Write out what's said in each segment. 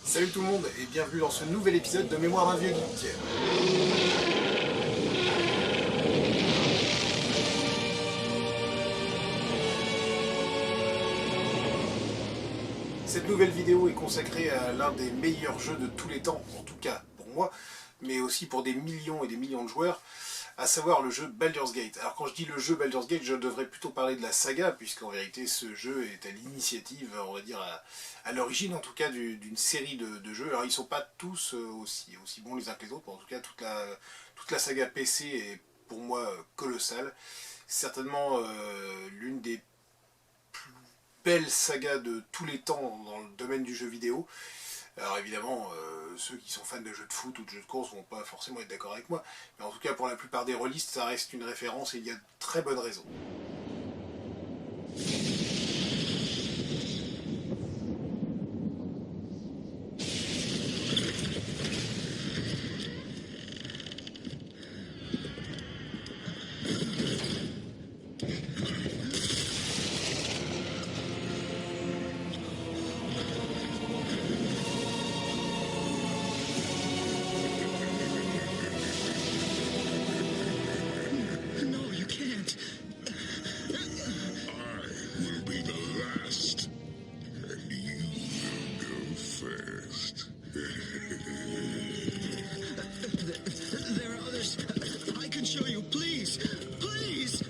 Salut tout le monde et bienvenue dans ce nouvel épisode de Mémoire d'un vieux geek. Cette nouvelle vidéo est consacrée à l'un des meilleurs jeux de tous les temps, en tout cas pour moi, mais aussi pour des millions et des millions de joueurs, à savoir le jeu Baldur's Gate. Alors quand je dis le jeu Baldur's Gate, je devrais plutôt parler de la saga, puisqu'en vérité ce jeu est à l'initiative, on va dire à l'origine en tout cas d'une série de jeux. Alors ils ne sont pas tous aussi bons les uns que les autres, mais en tout cas toute la saga PC est pour moi colossale. Certainement l'une des belle saga de tous les temps dans le domaine du jeu vidéo. Alors évidemment, ceux qui sont fans de jeux de foot ou de jeux de course vont pas forcément être d'accord avec moi, mais en tout cas pour la plupart des rôlistes, ça reste une référence et il y a de très bonnes raisons. No, you can't. I will be the last, and you will go first. There are others. I can show you. Please. Please.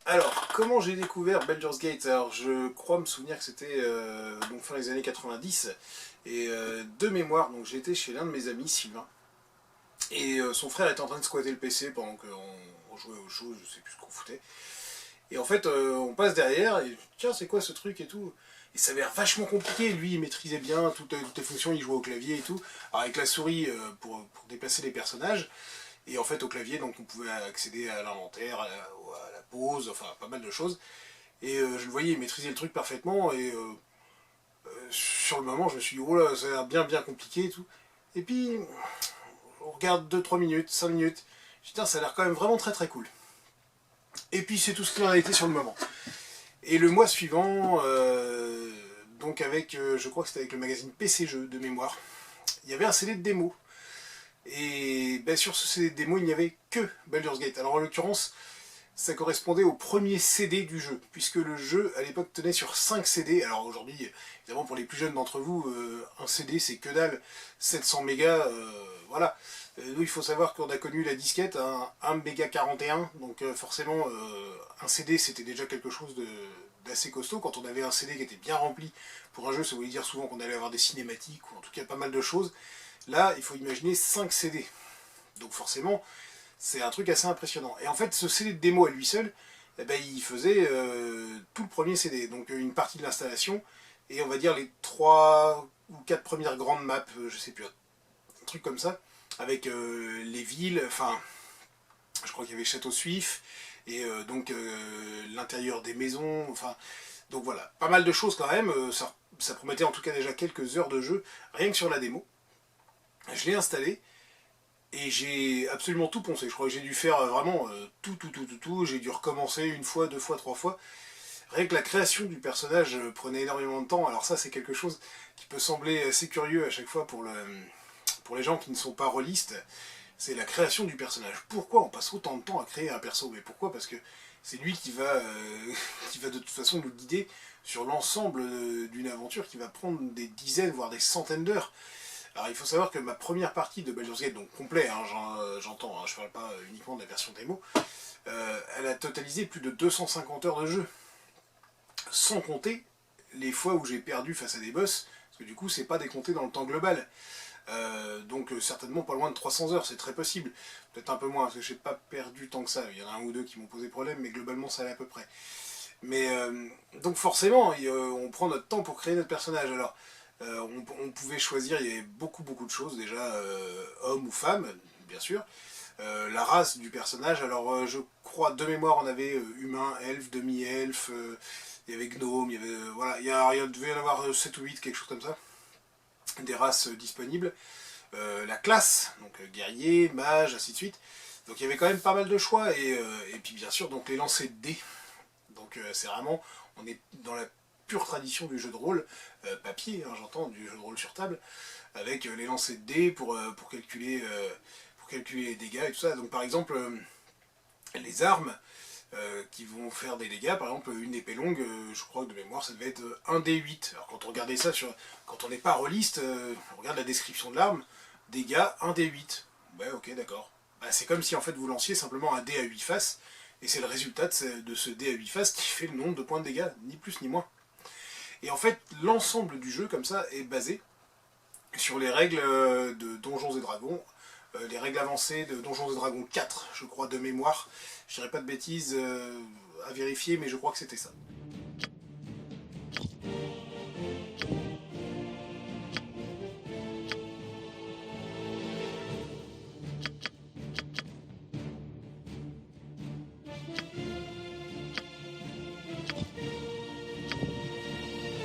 Alors, comment j'ai découvert Baldur's Gate? Alors, je crois me souvenir que c'était donc fin des années 90, et de mémoire, donc j'étais chez l'un de mes amis, Sylvain, et son frère était en train de squatter le PC pendant qu'on jouait aux choses, je sais plus ce qu'on foutait. Et en fait, on passe derrière, et tiens, c'est quoi ce truc et tout. Et ça avait l'air vachement compliqué, lui il maîtrisait bien toutes les fonctions, il jouait au clavier et tout. Alors avec la souris pour déplacer les personnages, et en fait au clavier donc on pouvait accéder à l'inventaire, à la pause, enfin pas mal de choses. Et je le voyais, il maîtrisait le truc parfaitement, et sur le moment je me suis dit, oh là, ça a l'air bien compliqué et tout. Et puis, on regarde 2-3 minutes, 5 minutes, je dis, putain, ça a l'air quand même vraiment très cool. Et puis c'est tout ce qu'il en a été sur le moment. Et le mois suivant, donc avec, je crois que c'était avec le magazine PC Jeux de mémoire, il y avait un CD de démo. Et ben, sur ce CD de démo, il n'y avait que Baldur's Gate. Alors en l'occurrence, ça correspondait au premier CD du jeu, puisque le jeu à l'époque tenait sur 5 CD. Alors aujourd'hui, évidemment pour les plus jeunes d'entre vous, un CD c'est que dalle, 700 mégas, voilà. Nous il faut savoir qu'on a connu la disquette, un méga 41, donc forcément un CD c'était déjà quelque chose d'assez costaud. Quand on avait un CD qui était bien rempli pour un jeu, ça voulait dire souvent qu'on allait avoir des cinématiques, ou en tout cas pas mal de choses. Là, il faut imaginer 5 CD. Donc forcément, c'est un truc assez impressionnant. Et en fait, ce CD de démo à lui seul, eh ben, il faisait tout le premier CD. Donc une partie de l'installation, et on va dire les 3 ou 4 premières grandes maps, je sais plus, un truc comme ça, avec les villes, enfin, je crois qu'il y avait Château Suif, et donc l'intérieur des maisons, enfin, donc voilà, pas mal de choses quand même, ça promettait en tout cas déjà quelques heures de jeu, rien que sur la démo. Je l'ai installé, et j'ai absolument tout poncé. Je crois que j'ai dû faire vraiment tout. J'ai dû recommencer une fois, deux fois, trois fois. Rien que la création du personnage prenait énormément de temps. Alors ça, c'est quelque chose qui peut sembler assez curieux à chaque fois pour les gens qui ne sont pas rôlistes. C'est la création du personnage. Pourquoi on passe autant de temps à créer un perso? Mais pourquoi? Parce que c'est lui qui va de toute façon nous guider sur l'ensemble d'une aventure qui va prendre des dizaines, voire des centaines d'heures. Alors il faut savoir que ma première partie de Baldur's Gate, donc complet, hein, j'entends, hein, je ne parle pas uniquement de la version démo, elle a totalisé plus de 250 heures de jeu. Sans compter les fois où j'ai perdu face à des boss, parce que du coup c'est pas décompté dans le temps global. Donc certainement pas loin de 300 heures, c'est très possible. Peut-être un peu moins, parce que j'ai pas perdu tant que ça. Il y en a un ou deux qui m'ont posé problème, mais globalement ça allait à peu près. Mais donc forcément, on prend notre temps pour créer notre personnage. Alors, on pouvait choisir, il y avait beaucoup de choses, déjà, homme ou femme, bien sûr. La race du personnage, alors je crois de mémoire on avait humain, elfe, demi-elfe, il y avait gnome, il y avait, voilà, il devait y en avoir 7 ou 8, quelque chose comme ça, des races disponibles. La classe, donc guerrier, mage, ainsi de suite. Donc il y avait quand même pas mal de choix, et puis bien sûr donc les lancers de dés. Donc c'est vraiment, on est dans la pure tradition du jeu de rôle, papier, hein, j'entends, du jeu de rôle sur table, avec les lancers de dés pour calculer les dégâts et tout ça. Donc par exemple, les armes qui vont faire des dégâts, par exemple une épée longue, je crois que de mémoire ça devait être 1d8. Alors quand on regardait ça, quand on n'est pas rôliste, on regarde la description de l'arme, dégâts 1d8. Ouais, ok, d'accord. Bah, c'est comme si en fait vous lanciez simplement un dé à 8 faces, et c'est le résultat de ce dé à 8 faces qui fait le nombre de points de dégâts, ni plus ni moins. Et en fait, l'ensemble du jeu, comme ça, est basé sur les règles de Donjons et Dragons, les règles avancées de Donjons et Dragons 4, je crois, de mémoire. Je dirais pas de bêtises à vérifier, mais je crois que c'était ça.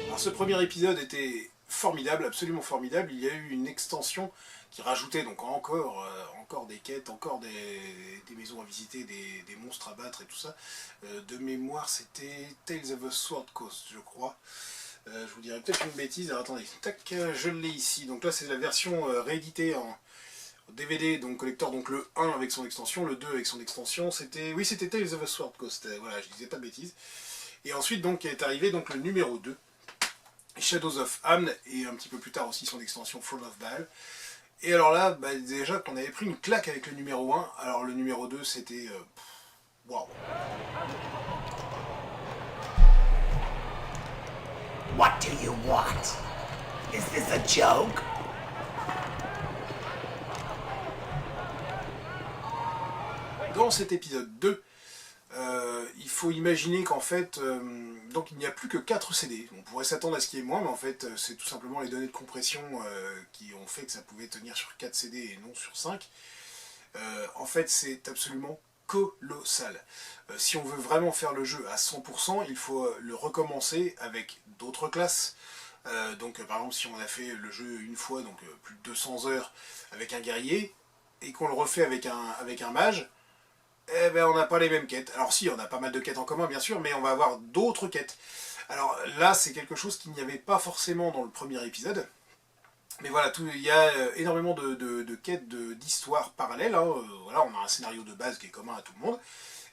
Alors ce premier épisode était formidable, absolument formidable. Il y a eu une extension qui rajoutait donc encore des quêtes, encore des maisons à visiter, des monstres à battre et tout ça. De mémoire, c'était Tales of a Sword Coast, je crois. Je vous dirais peut-être une bêtise. Alors attendez, tac, je l'ai ici. Donc là, c'est la version rééditée en DVD, donc collector, donc le 1 avec son extension, le 2 avec son extension. C'était Tales of a Sword Coast. Voilà, je disais pas de bêtises. Et ensuite, donc, est arrivé donc le numéro 2. Shadows of Amn, et un petit peu plus tard aussi son extension Fall of Baal. Et alors là, bah, déjà qu'on avait pris une claque avec le numéro 1, alors le numéro 2 c'était... Waouh. What do you want? Is this a joke? Dans cet épisode 2, il faut imaginer qu'en fait, donc il n'y a plus que 4 CD. On pourrait s'attendre à ce qu'il y ait moins, mais en fait, c'est tout simplement les données de compression qui ont fait que ça pouvait tenir sur 4 CD et non sur 5. En fait, c'est absolument colossal. Si on veut vraiment faire le jeu à 100%, il faut le recommencer avec d'autres classes. Donc par exemple, si on a fait le jeu une fois, donc plus de 200 heures avec un guerrier, et qu'on le refait avec un mage, eh ben on n'a pas les mêmes quêtes. Alors si, on a pas mal de quêtes en commun bien sûr, mais on va avoir d'autres quêtes. Alors là, c'est quelque chose qu'il n'y avait pas forcément dans le premier épisode. Mais voilà, il y a énormément de quêtes d'histoires parallèles. Hein. Voilà, on a un scénario de base qui est commun à tout le monde.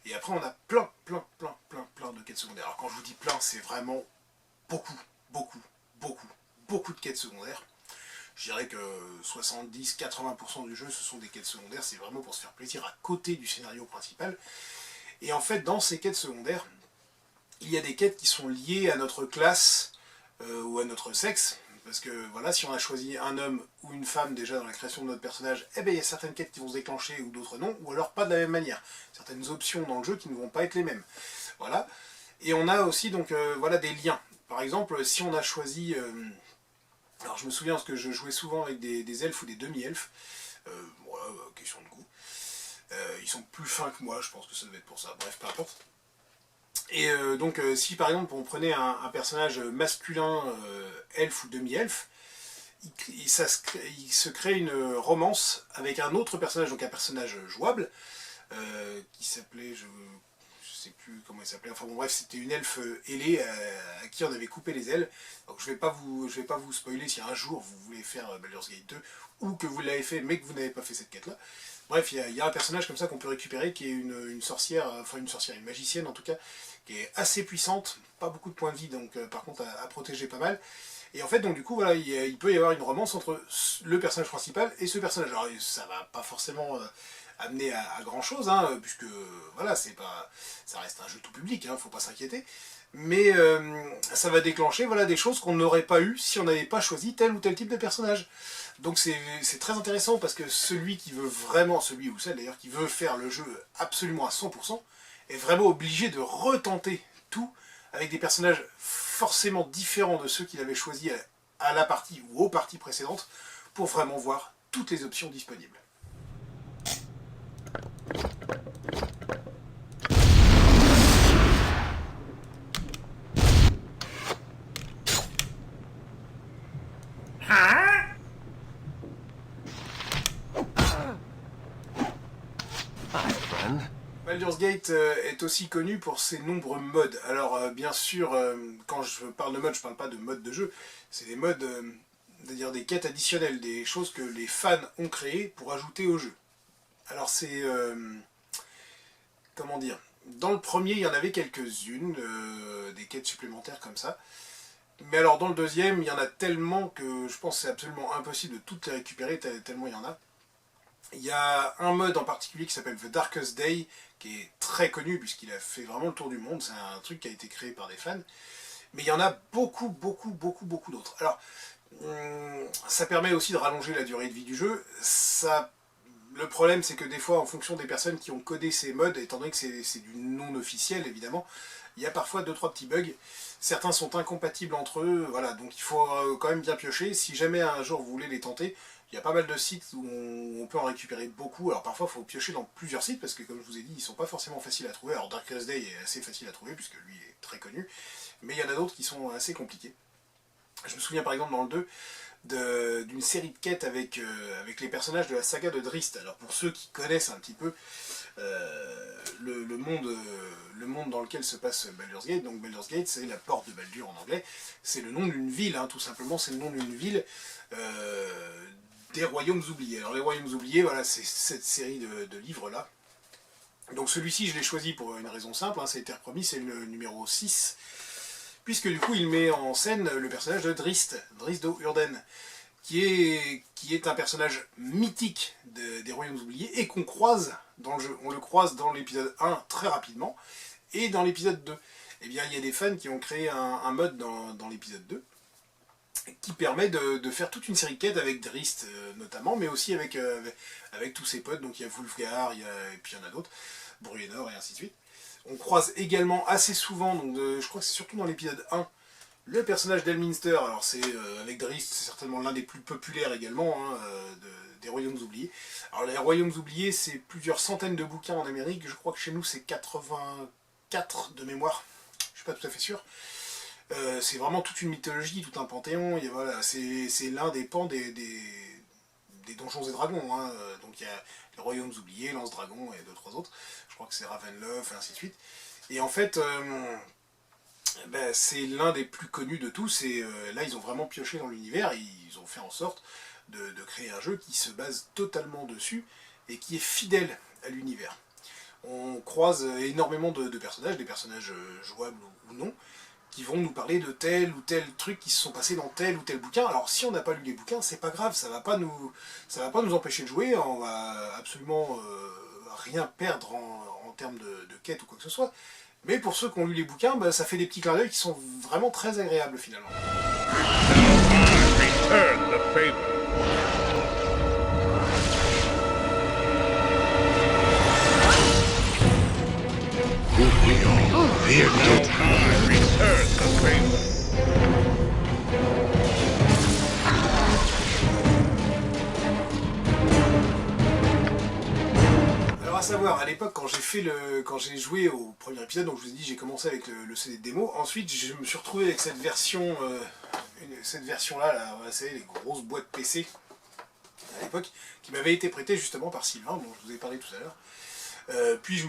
Et après, on a plein de quêtes secondaires. Alors quand je vous dis plein, c'est vraiment beaucoup de quêtes secondaires. Je dirais que 70-80% du jeu, ce sont des quêtes secondaires. C'est vraiment pour se faire plaisir à côté du scénario principal. Et en fait, dans ces quêtes secondaires, il y a des quêtes qui sont liées à notre classe ou à notre sexe. Parce que voilà, si on a choisi un homme ou une femme déjà dans la création de notre personnage, eh bien il y a certaines quêtes qui vont se déclencher ou d'autres non, ou alors pas de la même manière. Certaines options dans le jeu qui ne vont pas être les mêmes. Voilà. Et on a aussi donc voilà des liens. Par exemple, si on a choisi... alors je me souviens parce que je jouais souvent avec des elfes ou des demi-elfes. Voilà, question de goût. Ils sont plus fins que moi, je pense que ça devait être pour ça. Bref, peu importe. Et donc si par exemple on prenait un personnage masculin, elfe ou demi-elfe, il se crée une romance avec un autre personnage, donc un personnage jouable, qui s'appelait, je sais plus comment elle s'appelait, enfin bon bref, c'était une elfe ailée à qui on avait coupé les ailes. Donc je vais pas vous spoiler si un jour vous voulez faire Baldur's Gate 2, ou que vous l'avez fait mais que vous n'avez pas fait cette quête-là. Bref, il y a un personnage comme ça qu'on peut récupérer qui est une sorcière, une magicienne en tout cas, qui est assez puissante, pas beaucoup de points de vie, donc par contre à protéger pas mal. Et en fait, donc du coup, voilà, il peut y avoir une romance entre le personnage principal et ce personnage. Alors ça va pas forcément amener à grand chose, hein, puisque voilà, ça reste un jeu tout public, hein, faut pas s'inquiéter. Mais ça va déclencher voilà, des choses qu'on n'aurait pas eu si on n'avait pas choisi tel ou tel type de personnage. Donc c'est très intéressant parce que celui qui veut vraiment, celui ou celle d'ailleurs, qui veut faire le jeu absolument à 100%, est vraiment obligé de retenter tout avec des personnages forcément différents de ceux qu'il avait choisis à la partie ou aux parties précédentes pour vraiment voir toutes les options disponibles. Baldur's Gate est aussi connu pour ses nombreux modes. Alors bien sûr, quand je parle de modes, je parle pas de modes de jeu, c'est des modes, c'est-à-dire des quêtes additionnelles, des choses que les fans ont créées pour ajouter au jeu. Alors c'est... comment dire? Dans le premier, il y en avait quelques-unes, des quêtes supplémentaires comme ça. Mais alors dans le deuxième, il y en a tellement que je pense que c'est absolument impossible de toutes les récupérer, tellement il y en a. Il y a un mode en particulier qui s'appelle The Darkest Day, qui est très connu puisqu'il a fait vraiment le tour du monde, c'est un truc qui a été créé par des fans. Mais il y en a beaucoup d'autres. Alors, ça permet aussi de rallonger la durée de vie du jeu. Le problème, c'est que des fois, en fonction des personnes qui ont codé ces modes, étant donné que c'est du non officiel, évidemment, il y a parfois 2-3 petits bugs. Certains sont incompatibles entre eux, voilà, donc il faut quand même bien piocher. Si jamais un jour vous voulez les tenter, il y a pas mal de sites où on peut en récupérer beaucoup. Alors parfois, il faut piocher dans plusieurs sites, parce que comme je vous ai dit, ils sont pas forcément faciles à trouver. Alors Darkest Day est assez facile à trouver, puisque lui est très connu, mais il y en a d'autres qui sont assez compliqués. Je me souviens par exemple dans le 2, d'une série de quêtes avec les personnages de la saga de Drizzt. Alors pour ceux qui connaissent un petit peu le monde dans lequel se passe Baldur's Gate, donc Baldur's Gate c'est la porte de Baldur en anglais, c'est le nom d'une ville, hein, tout simplement, c'est le nom d'une ville des Royaumes Oubliés. Alors les Royaumes Oubliés, voilà, c'est cette série de livres là. Donc celui-ci je l'ai choisi pour une raison simple, hein, c'est Terre Promise, c'est le numéro 6, puisque du coup il met en scène le personnage de Drizzt Do'Urden, qui est un personnage mythique des Royaumes Oubliés, et qu'on croise dans le jeu. On le croise dans l'épisode 1 très rapidement, et dans l'épisode 2. Eh bien, il y a des fans qui ont créé un mode dans l'épisode 2, qui permet de faire toute une série de quêtes avec Drizzt notamment, mais aussi avec tous ses potes. Donc il y a Wulfgar, et puis il y en a d'autres, Bruenor, et ainsi de suite. On croise également assez souvent, donc je crois que c'est surtout dans l'épisode 1, le personnage d'Elminster. Alors c'est avec Drizzt, c'est certainement l'un des plus populaires également, hein, des Royaumes Oubliés. Alors les Royaumes Oubliés, c'est plusieurs centaines de bouquins en Amérique, je crois que chez nous c'est 84 de mémoire, je suis pas tout à fait sûr. C'est vraiment toute une mythologie, tout un panthéon, voilà, c'est l'un des pans des Donjons et Dragons, hein. Donc il y a les Royaumes Oubliés, Lance-Dragon et 2-3 autres, je crois que c'est Ravenloft et ainsi de suite. Et en fait, c'est l'un des plus connus de tous, et là ils ont vraiment pioché dans l'univers, ils ont fait en sorte de créer un jeu qui se base totalement dessus, et qui est fidèle à l'univers. On croise énormément de personnages, des personnages jouables ou non, qui vont nous parler de tel ou tel truc qui se sont passés dans tel ou tel bouquin. Alors si on n'a pas lu les bouquins, c'est pas grave, ça va pas nous empêcher de jouer, on va absolument rien perdre en termes de quête ou quoi que ce soit. Mais pour ceux qui ont lu les bouquins, ça fait des petits clins d'œil qui sont vraiment très agréables finalement. Return the favor. Fear no time. Return the favor. Alors à savoir, à l'époque quand j'ai joué au premier épisode, donc je vous ai dit j'ai commencé avec le CD de démo, ensuite je me suis retrouvé avec cette version là, vous savez, les grosses boîtes PC à l'époque, qui m'avait été prêtée justement par Sylvain, dont je vous ai parlé tout à l'heure. Puis je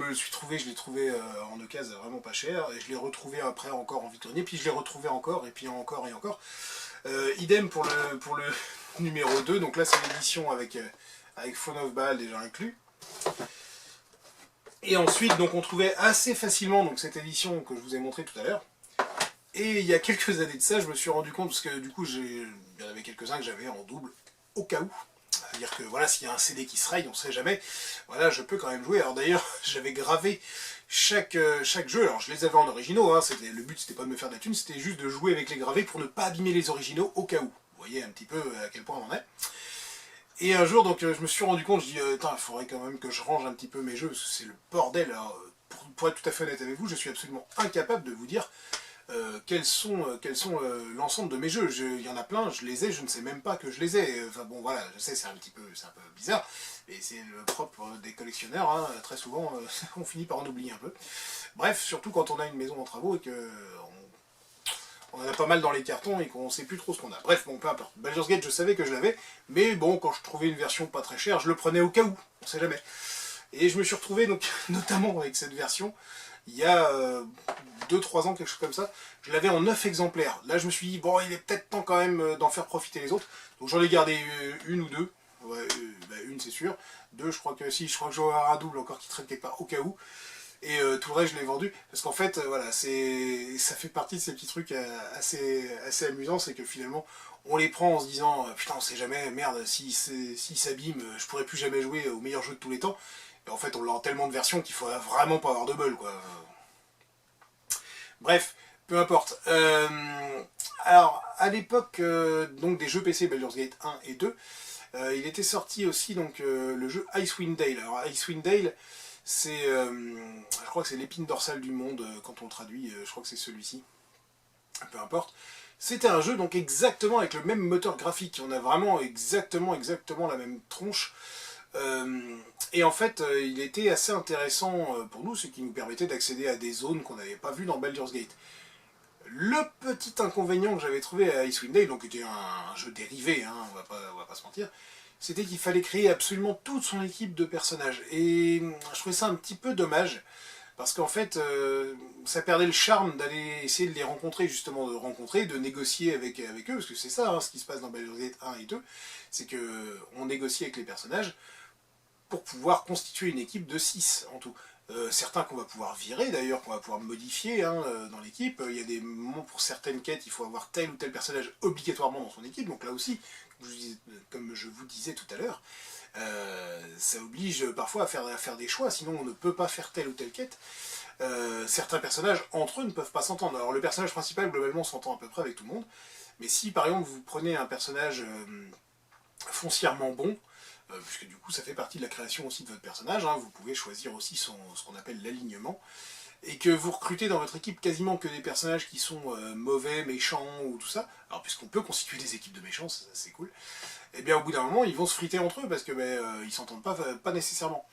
l'ai trouvé en occasion vraiment pas cher, et je l'ai retrouvé après encore en vitrinier, puis je l'ai retrouvé encore, et puis encore et encore. Idem pour le numéro 2, donc là c'est l'édition avec Phone of Baal déjà inclus. Et ensuite, donc on trouvait assez facilement donc, cette édition que je vous ai montrée tout à l'heure. Et il y a quelques années de ça, je me suis rendu compte, parce que du coup, il y en avait quelques-uns que j'avais en double, au cas où. C'est-à-dire que voilà, s'il y a un CD qui se raye, on ne sait jamais. Voilà, je peux quand même jouer. Alors d'ailleurs, j'avais gravé chaque jeu. Alors je les avais en originaux, hein, le but c'était pas de me faire de la thune, c'était juste de jouer avec les gravés pour ne pas abîmer les originaux au cas où. Vous voyez un petit peu à quel point on en est. Et un jour, donc, je me suis rendu compte, je dis, il faudrait quand même que je range un petit peu mes jeux, parce que c'est le bordel. Alors, pour être tout à fait honnête avec vous, je suis absolument incapable de vous dire quels sont l'ensemble de mes jeux. Il y en a plein, je les ai, je ne sais même pas que je les ai. Enfin bon, voilà, je sais, c'est un peu bizarre, et c'est le propre des collectionneurs, hein, très souvent, on finit par en oublier un peu. Bref, surtout quand on a une maison en travaux et que on en a pas mal dans les cartons et qu'on ne sait plus trop ce qu'on a. Bref, bon, peu importe. Baldur's Gate, je savais que je l'avais, mais bon, quand je trouvais une version pas très chère, je le prenais au cas où, on sait jamais. Et je me suis retrouvé, donc, notamment avec cette version, il y a 2-3 ans, quelque chose comme ça, je l'avais en 9 exemplaires. Là, je me suis dit, bon, il est peut-être temps quand même d'en faire profiter les autres. Donc j'en ai gardé une ou deux. Ouais, une, c'est sûr. Deux, je crois que si, je crois que je vais avoir un double encore qui traîne quelque part, au cas où. Et tout le reste, je l'ai vendu. Parce qu'en fait, voilà, ça fait partie de ces petits trucs assez amusants, c'est que finalement, on les prend en se disant, putain, on sait jamais, merde, si s'abîme, je pourrais plus jamais jouer au meilleur jeu de tous les temps. Et en fait, on l'a en tellement de versions qu'il faudrait vraiment pas avoir de bol, quoi. Bref, peu importe. Alors, à l'époque donc des jeux PC Baldur's Gate 1 et 2, il était sorti aussi donc le jeu Icewind Dale. Alors, Icewind Dale, c'est, je crois que c'est l'épine dorsale du monde quand on le traduit. Je crois que c'est celui-ci. Peu importe. C'était un jeu donc exactement avec le même moteur graphique. On a vraiment exactement la même tronche. Et en fait, il était assez intéressant pour nous, ce qui nous permettait d'accéder à des zones qu'on n'avait pas vues dans Baldur's Gate. Le petit inconvénient que j'avais trouvé à Icewind Dale, donc qui était un jeu dérivé, hein, on va pas se mentir, c'était qu'il fallait créer absolument toute son équipe de personnages. Et je trouvais ça un petit peu dommage, parce qu'en fait, ça perdait le charme d'aller essayer de les rencontrer, justement, de négocier avec eux, parce que c'est ça, hein, ce qui se passe dans Baldur's Gate 1 et 2, c'est qu'on négocie avec les personnages pour pouvoir constituer une équipe de 6 en tout. Certains qu'on va pouvoir virer d'ailleurs, qu'on va pouvoir modifier hein, dans l'équipe. Il y a des moments pour certaines quêtes, il faut avoir tel ou tel personnage obligatoirement dans son équipe. Donc là aussi, comme je vous disais tout à l'heure, ça oblige parfois à faire des choix, sinon on ne peut pas faire telle ou telle quête. Certains personnages entre eux ne peuvent pas s'entendre. Alors le personnage principal globalement s'entend à peu près avec tout le monde, mais si par exemple vous prenez un personnage foncièrement bon, puisque du coup ça fait partie de la création aussi de votre personnage, hein, vous pouvez choisir aussi ce qu'on appelle l'alignement, et que vous recrutez dans votre équipe quasiment que des personnages qui sont mauvais, méchants ou tout ça, alors puisqu'on peut constituer des équipes de méchants, ça, c'est cool, et bien au bout d'un moment ils vont se friter entre eux parce que ils s'entendent pas nécessairement.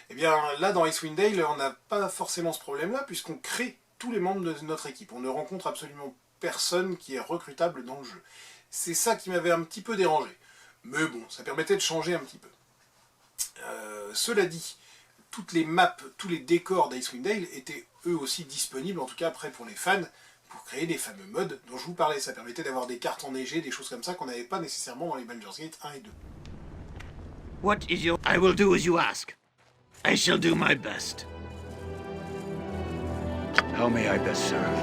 Et bien là dans Icewind Dale on n'a pas forcément ce problème là puisqu'on crée tous les membres de notre équipe, on ne rencontre absolument personne qui est recrutable dans le jeu. C'est ça qui m'avait un petit peu dérangé. Mais bon, ça permettait de changer un petit peu. Cela dit, toutes les maps, tous les décors d'Icewind Dale étaient eux aussi disponibles, en tout cas prêts pour les fans, pour créer les fameux mods dont je vous parlais. Ça permettait d'avoir des cartes enneigées, des choses comme ça qu'on n'avait pas nécessairement dans les Baldur's Gate 1 et 2. What is your... I will do as you ask. I shall do my best. How may I best serve?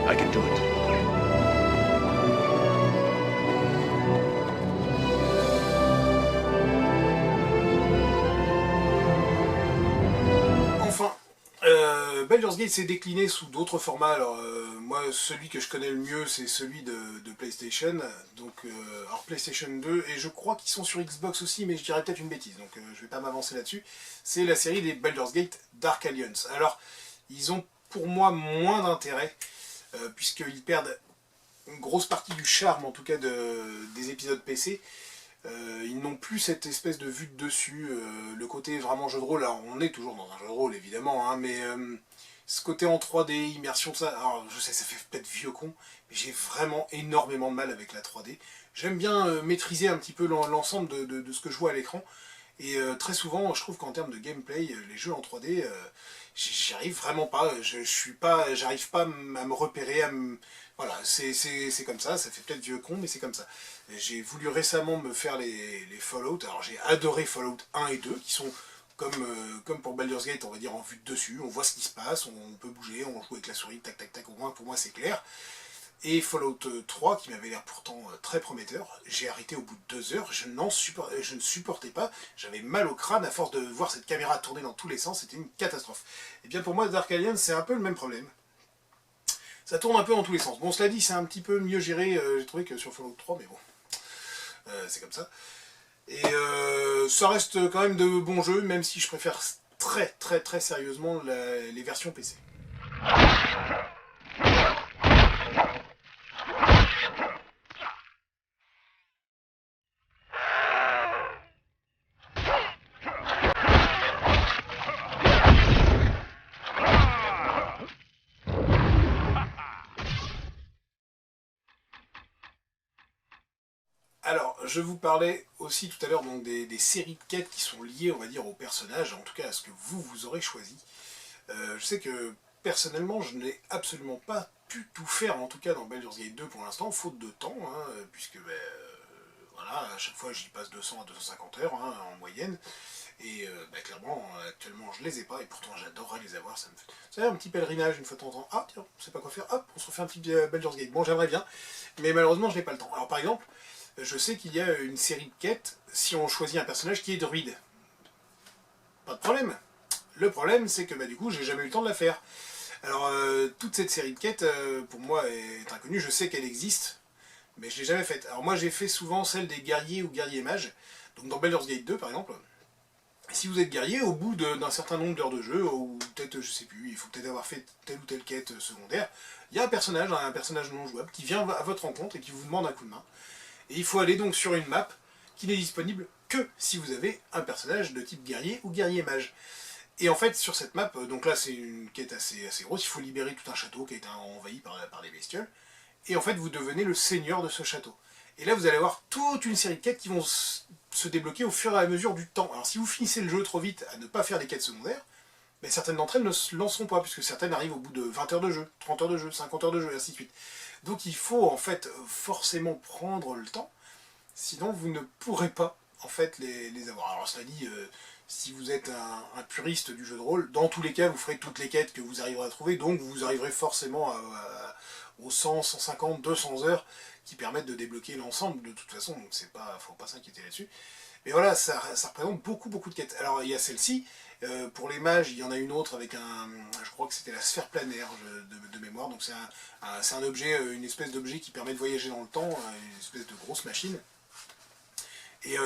I can do it. Enfin, Baldur's Gate s'est décliné sous d'autres formats. Alors, moi, celui que je connais le mieux, c'est celui de PlayStation. Donc, alors PlayStation 2, et je crois qu'ils sont sur Xbox aussi, mais je dirais peut-être une bêtise, donc je vais pas m'avancer là-dessus. C'est la série des Baldur's Gate Dark Alliance. Alors, ils ont pour moi moins d'intérêt, puisqu'ils perdent une grosse partie du charme, en tout cas, des épisodes PC. Ils n'ont plus cette espèce de vue de dessus, le côté vraiment jeu de rôle. Alors on est toujours dans un jeu de rôle évidemment, hein, mais ce côté en 3D, immersion, ça, alors je sais ça fait peut-être vieux con, mais j'ai vraiment énormément de mal avec la 3D. J'aime bien maîtriser un petit peu l'ensemble de ce que je vois à l'écran, Et très souvent, je trouve qu'en termes de gameplay, les jeux en 3D, j'y arrive vraiment pas. J'arrive pas à me repérer, voilà, c'est comme ça fait peut-être vieux con, mais c'est comme ça. J'ai voulu récemment me faire les Fallout, alors j'ai adoré Fallout 1 et 2, qui sont comme pour Baldur's Gate, on va dire en vue de dessus, on voit ce qui se passe, on peut bouger, on joue avec la souris, tac tac tac, au moins pour moi c'est clair. Et Fallout 3, qui m'avait l'air pourtant très prometteur, j'ai arrêté au bout de 2 heures, je ne supportais pas, j'avais mal au crâne à force de voir cette caméra tourner dans tous les sens, c'était une catastrophe. Et bien pour moi, Dark Alliance, c'est un peu le même problème. Ça tourne un peu dans tous les sens. Bon, cela dit, c'est un petit peu mieux géré, j'ai trouvé, que sur Fallout 3, mais bon, c'est comme ça. Et ça reste quand même de bons jeux, même si je préfère très très très sérieusement les versions PC. Alors, je vous parlais aussi tout à l'heure donc des séries de quêtes qui sont liées, on va dire, aux personnages, en tout cas à ce que vous aurez choisi. Je sais que personnellement, je n'ai absolument pas pu tout faire, en tout cas dans Baldur's Gate 2 pour l'instant, faute de temps, hein, puisque voilà, à chaque fois j'y passe 200 à 250 heures hein, en moyenne. Et clairement, actuellement, je les ai pas, et pourtant j'adorerais les avoir. Ça me fait un petit pèlerinage une fois de temps en temps. Ah tiens, on sait pas quoi faire, hop, on se refait un petit Baldur's Gate. Bon, j'aimerais bien, mais malheureusement, je n'ai pas le temps. Alors par exemple, je sais qu'il y a une série de quêtes si on choisit un personnage qui est druide. Pas de problème. Le problème, c'est que du coup, j'ai jamais eu le temps de la faire. Alors, toute cette série de quêtes, pour moi, est inconnue. Je sais qu'elle existe, mais je l'ai jamais faite. Alors moi, j'ai fait souvent celle des guerriers ou guerriers mages. Donc dans Baldur's Gate 2, par exemple, si vous êtes guerrier, au bout d'un certain nombre d'heures de jeu, ou peut-être, je sais plus, il faut peut-être avoir fait telle ou telle quête secondaire, il y a un personnage non jouable, qui vient à votre rencontre et qui vous demande un coup de main. Et il faut aller donc sur une map qui n'est disponible que si vous avez un personnage de type guerrier ou guerrier mage. Et en fait, sur cette map, donc là c'est une quête assez grosse, il faut libérer tout un château qui a été envahi par des bestioles. Et en fait, vous devenez le seigneur de ce château. Et là, vous allez avoir toute une série de quêtes qui vont se débloquer au fur et à mesure du temps. Alors si vous finissez le jeu trop vite à ne pas faire des quêtes secondaires, mais certaines d'entre elles ne se lanceront pas, puisque certaines arrivent au bout de 20 heures de jeu, 30 heures de jeu, 50 heures de jeu, et ainsi de suite. Donc il faut en fait forcément prendre le temps, sinon vous ne pourrez pas en fait les avoir. Alors cela dit, si vous êtes un puriste du jeu de rôle, dans tous les cas vous ferez toutes les quêtes que vous arriverez à trouver, donc vous arriverez forcément aux 100, 150, 200 heures qui permettent de débloquer l'ensemble de toute façon, donc c'est pas, faut pas s'inquiéter là-dessus. Mais voilà, ça représente beaucoup de quêtes. Alors il y a celle-ci, pour les mages, il y en a une autre avec je crois que c'était la sphère planaire de mémoire, donc c'est un objet, une espèce d'objet qui permet de voyager dans le temps, une espèce de grosse machine. Et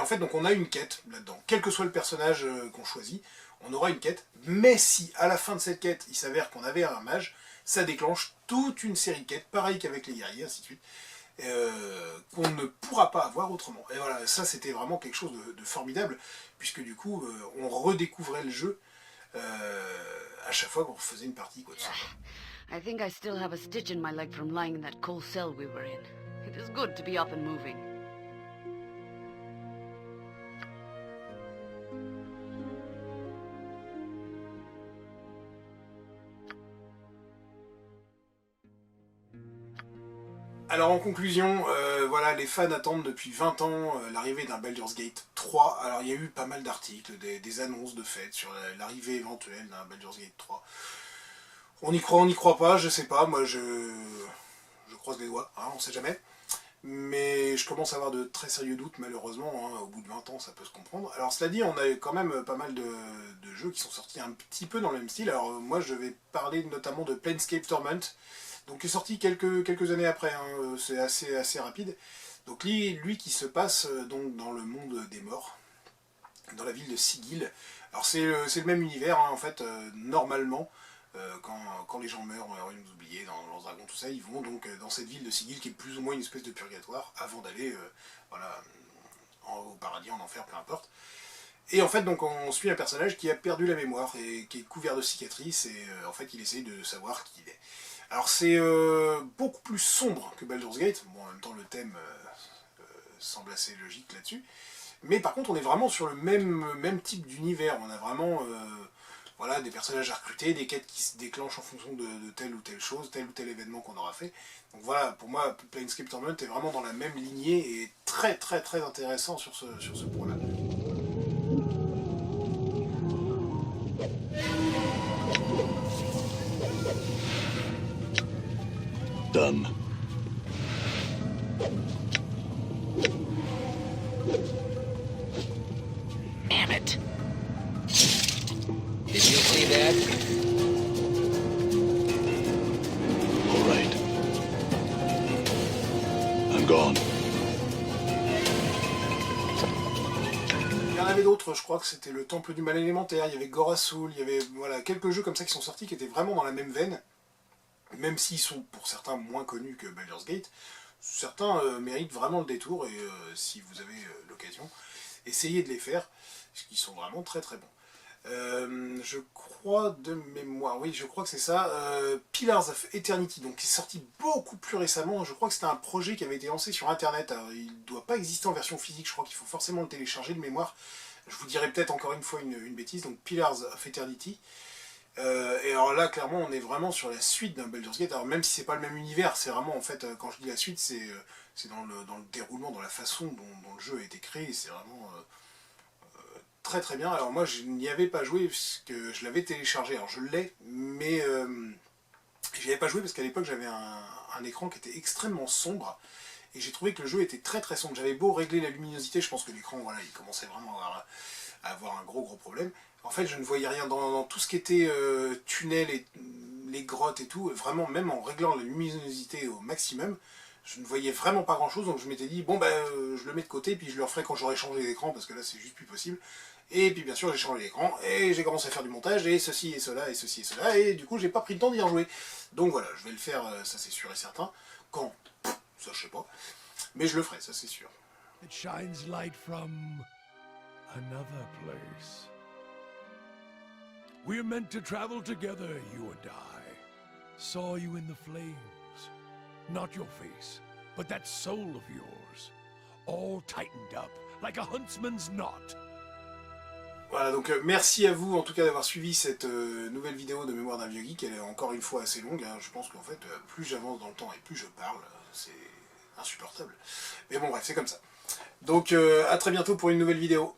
en fait, donc on a une quête là-dedans. Quel que soit le personnage qu'on choisit, on aura une quête, mais si à la fin de cette quête, il s'avère qu'on avait un mage, ça déclenche toute une série de quêtes, pareil qu'avec les guerriers, ainsi de suite, qu'on ne pourra pas avoir autrement. Et voilà, ça c'était vraiment quelque chose de formidable, puisque du coup, on redécouvrait le jeu à chaque fois qu'on faisait une partie, quoi, tout ça. I think I still have a stitch in my leg from lying in that coal cell we were in. It is good to be up and moving. Alors en conclusion, voilà, les fans attendent depuis 20 ans l'arrivée d'un Baldur's Gate 3. Alors il y a eu pas mal d'articles, des annonces de fait sur l'arrivée éventuelle d'un Baldur's Gate 3. On n'y croit pas, je sais pas, moi je croise les doigts, hein, on sait jamais. Mais je commence à avoir de très sérieux doutes malheureusement, hein, au bout de 20 ans ça peut se comprendre. Alors cela dit, on a quand même pas mal de jeux qui sont sortis un petit peu dans le même style. Alors moi je vais parler notamment de Planescape Torment, donc qui est sorti quelques années après, hein, c'est assez rapide. Donc lui qui se passe donc dans le monde des morts, dans la ville de Sigil. Alors c'est le même univers, hein, en fait, normalement, quand les gens meurent, ils nous oubliés, dans Lance Dragon, tout ça, ils vont donc dans cette ville de Sigil qui est plus ou moins une espèce de purgatoire, avant d'aller voilà, au paradis, en enfer, peu importe. Et en fait, donc, on suit un personnage qui a perdu la mémoire et qui est couvert de cicatrices, et en fait, il essaye de savoir qui il est. Alors, c'est beaucoup plus sombre que Baldur's Gate. Bon, en même temps, le thème semble assez logique là-dessus. Mais par contre, on est vraiment sur le même type d'univers. On a vraiment voilà, des personnages à recruter, des quêtes qui se déclenchent en fonction de telle ou telle chose, tel ou tel événement qu'on aura fait. Donc voilà, pour moi, Planescape Torment est vraiment dans la même lignée et très très très intéressant sur ce point-là. Done. Damn it. Did you see that? All right. I'm gone. Il y en avait d'autres, je crois que c'était le Temple du Mal élémentaire, il y avait Gorasoul, il y avait voilà, quelques jeux comme ça qui sont sortis qui étaient vraiment dans la même veine, même s'ils sont pour certains moins connus que Baldur's Gate. Certains méritent vraiment le détour et si vous avez l'occasion, essayez de les faire, parce qu'ils sont vraiment très très bons. Je crois de mémoire, oui je crois que c'est ça, Pillars of Eternity, donc qui est sorti beaucoup plus récemment. Je crois que c'était un projet qui avait été lancé sur internet. Alors, il ne doit pas exister en version physique, je crois qu'il faut forcément le télécharger de mémoire. Je vous dirai peut-être encore une fois une bêtise, donc Pillars of Eternity. Et alors là clairement on est vraiment sur la suite d'un Baldur's Gate, alors même si c'est pas le même univers, c'est vraiment en fait, quand je dis la suite, c'est dans le déroulement, dans la façon dont le jeu a été créé, c'est vraiment très très bien. Alors moi je n'y avais pas joué puisque je l'avais téléchargé, alors je l'ai, mais j'y avais pas joué parce qu'à l'époque j'avais un écran qui était extrêmement sombre, et j'ai trouvé que le jeu était très très sombre. J'avais beau régler la luminosité, je pense que l'écran, voilà, il commençait vraiment à avoir un gros problème. En fait, je ne voyais rien dans tout ce qui était tunnels et les grottes et tout. Vraiment, même en réglant la luminosité au maximum, je ne voyais vraiment pas grand chose. Donc je m'étais dit, bon, je le mets de côté, puis je le referai quand j'aurai changé d'écran, parce que là, c'est juste plus possible. Et puis, bien sûr, j'ai changé d'écran, et j'ai commencé à faire du montage, et ceci et cela, et ceci et cela, et du coup, j'ai pas pris le temps d'y rejouer. Donc voilà, je vais le faire, ça c'est sûr et certain. Quand? Ça, je sais pas. Mais je le ferai, ça c'est sûr. It shines light from another place. We're meant to travel together, you and I. Saw you in the flames. Not your face, but that soul of yours. All tightened up, like a huntsman's knot. Voilà, donc merci à vous en tout cas d'avoir suivi cette nouvelle vidéo de Mémoire d'un vieux geek. Elle est encore une fois assez longue, hein. Je pense qu'en fait, plus j'avance dans le temps et plus je parle, c'est insupportable. Mais bon bref, c'est comme ça. Donc à très bientôt pour une nouvelle vidéo.